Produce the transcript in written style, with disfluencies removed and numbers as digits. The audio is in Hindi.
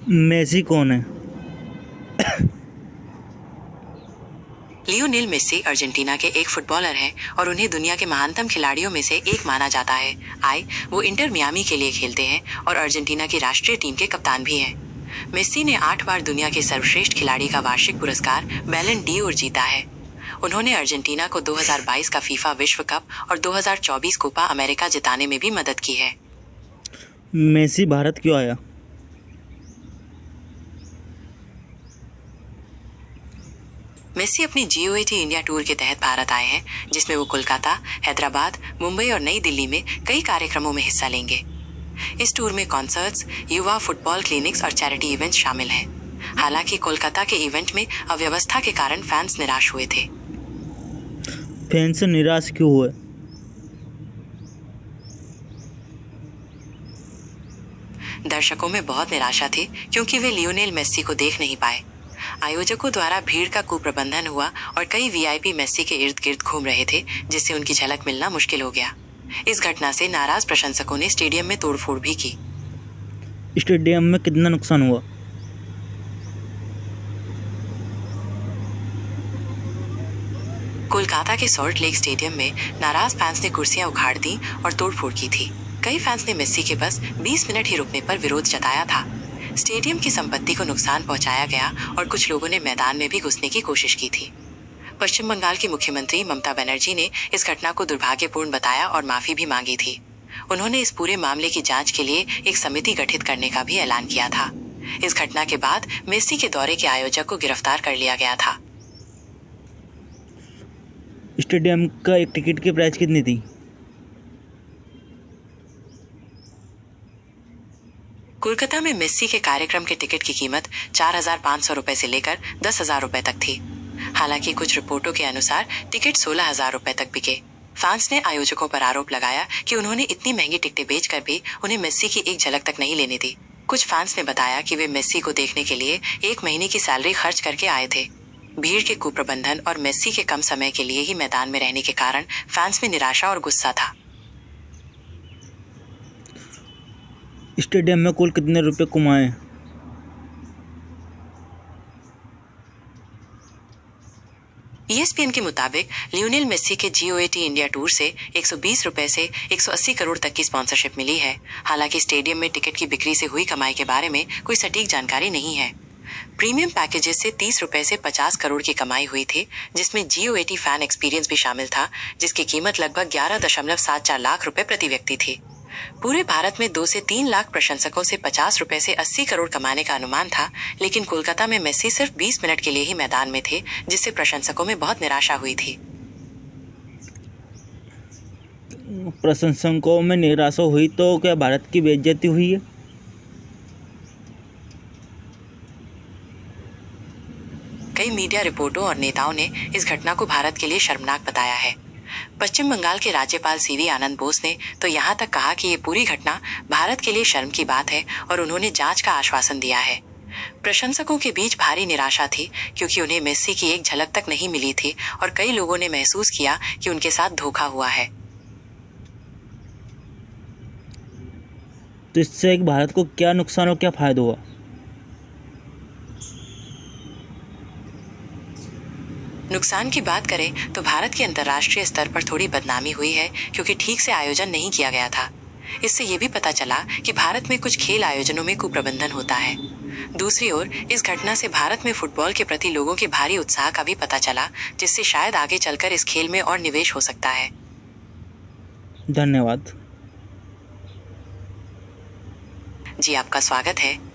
मेसी कौन है? लियोनेल मेसी अर्जेंटीना के एक फुटबॉलर हैं और उन्हें दुनिया के महानतम खिलाड़ियों में से एक माना जाता है। वो इंटर मियामी के लिए खेलते हैं और अर्जेंटीना की राष्ट्रीय टीम के कप्तान भी हैं। मेसी ने 8 बार दुनिया के सर्वश्रेष्ठ खिलाड़ी का वार्षिक पुरस्कार बैलन डी'ओर जीता है। उन्होंने अर्जेंटीना को 2022 का फीफा विश्व कप और 2024 कोपा अमेरिका जिताने में भी मदद की है। मेसी भारत क्यों आया? मेसी अपनी GOAT इंडिया टूर के तहत भारत आए हैं, जिसमें वो कोलकाता, हैदराबाद, मुंबई और नई दिल्ली में कई कार्यक्रमों में हिस्सा लेंगे। इस टूर में कॉन्सर्ट्स, युवा फुटबॉल क्लिनिक्स और चैरिटी इवेंट्स शामिल हैं। हालांकि कोलकाता के इवेंट में अव्यवस्था के कारण फैंस निराश हुए थे। फैंस निराश क्यों हुए? दर्शकों में बहुत निराशा थी क्योंकि वे लियोनेल मेसी को देख नहीं पाए। आयोजकों द्वारा भीड़ का कुप्रबंधन हुआ और कई VIP मेसी के इर्द गिर्द घूम रहे थे, जिससे उनकी झलक मिलना मुश्किल हो गया। इस घटना से नाराज प्रशंसकों ने स्टेडियम में तोड़फोड़ भी की। स्टेडियम में कितना नुकसान हुआ? कोलकाता के सॉल्ट लेक स्टेडियम में नाराज फैंस ने कुर्सियां उखाड़ दी और तोड़फोड़ की थी। कई फैंस ने मेसी के बस 20 मिनट ही रुकने पर विरोध जताया था। स्टेडियम की संपत्ति को नुकसान पहुंचाया गया और कुछ लोगों ने मैदान में भी घुसने की कोशिश की थी। पश्चिम बंगाल की मुख्यमंत्री ममता बनर्जी ने इस घटना को दुर्भाग्यपूर्ण बताया और माफी भी मांगी थी। उन्होंने इस पूरे मामले की जांच के लिए एक समिति गठित करने का भी ऐलान किया था। इस घटना के बाद मेसी के दौरे के आयोजक को गिरफ्तार कर लिया गया था। स्टेडियम का एक टिकट की प्राइस कितनी थी? कोलकाता में मेसी के कार्यक्रम के टिकट की कीमत 4,500 रुपए से लेकर 10,000 रुपए तक थी। हालांकि कुछ रिपोर्टों के अनुसार टिकट 16,000 रुपए तक बिके। फैंस ने आयोजकों पर आरोप लगाया कि उन्होंने इतनी महंगी टिकटें बेचकर भी उन्हें मेसी की एक झलक तक नहीं लेनी थी। कुछ फैंस ने बताया कि वे मेसी को देखने के लिए 1 महीने की सैलरी खर्च करके आए थे। भीड़ के कुप्रबंधन और मेसी के कम समय के लिए ही मैदान में रहने के कारण फैंस में निराशा और गुस्सा था। स्टेडियम में कुल कितने रुपए कमाए? ESPN के मुताबिक लियोनेल मेसी के GOAT इंडिया टूर से 120 रुपए से 180 करोड़ तक की स्पॉन्सरशिप मिली है। हालांकि स्टेडियम में टिकट की बिक्री से हुई कमाई के बारे में कोई सटीक जानकारी नहीं है। प्रीमियम पैकेजेस से 30 रुपए से 50 करोड़ की कमाई हुई थी, जिसमें GOAT फैन एक्सपीरियंस भी शामिल था, जिसकी कीमत लगभग 11.74 लाख रुपए प्रति व्यक्ति थी। पूरे भारत में 2 से 3 लाख प्रशंसकों से 50 रुपए से 80 करोड़ कमाने का अनुमान था, लेकिन कोलकाता में मेसी सिर्फ 20 मिनट के लिए ही मैदान में थे, जिससे प्रशंसकों में बहुत निराशा हुई थी। प्रशंसकों में निराशा हुई तो क्या भारत की बेइज्जती हुई है? कई मीडिया रिपोर्टों और नेताओं ने इस घटना को भारत के लिए शर्मनाक बताया है। पश्चिम बंगाल के राज्यपाल CV आनंद बोस ने तो यहाँ तक कहा कि ये पूरी घटना भारत के लिए शर्म की बात है और उन्होंने जांच का आश्वासन दिया है। प्रशंसकों के बीच भारी निराशा थी क्योंकि उन्हें मेसी की एक झलक तक नहीं मिली थी और कई लोगों ने महसूस किया कि उनके साथ धोखा हुआ है। तो इससे एक भारत को क्या नुकसान और क्या फायदा हुआ? नुकसान की बात करें तो भारत के अंतर्राष्ट्रीय स्तर पर थोड़ी बदनामी हुई है क्योंकि ठीक से आयोजन नहीं किया गया था। इससे ये भी पता चला कि भारत में कुछ खेल आयोजनों में कुप्रबंधन होता है। दूसरी ओर इस घटना से भारत में फुटबॉल के प्रति लोगों के भारी उत्साह का भी पता चला, जिससे शायद आगे चलकर इस खेल में और निवेश हो सकता है। धन्यवाद। जी, आपका स्वागत है।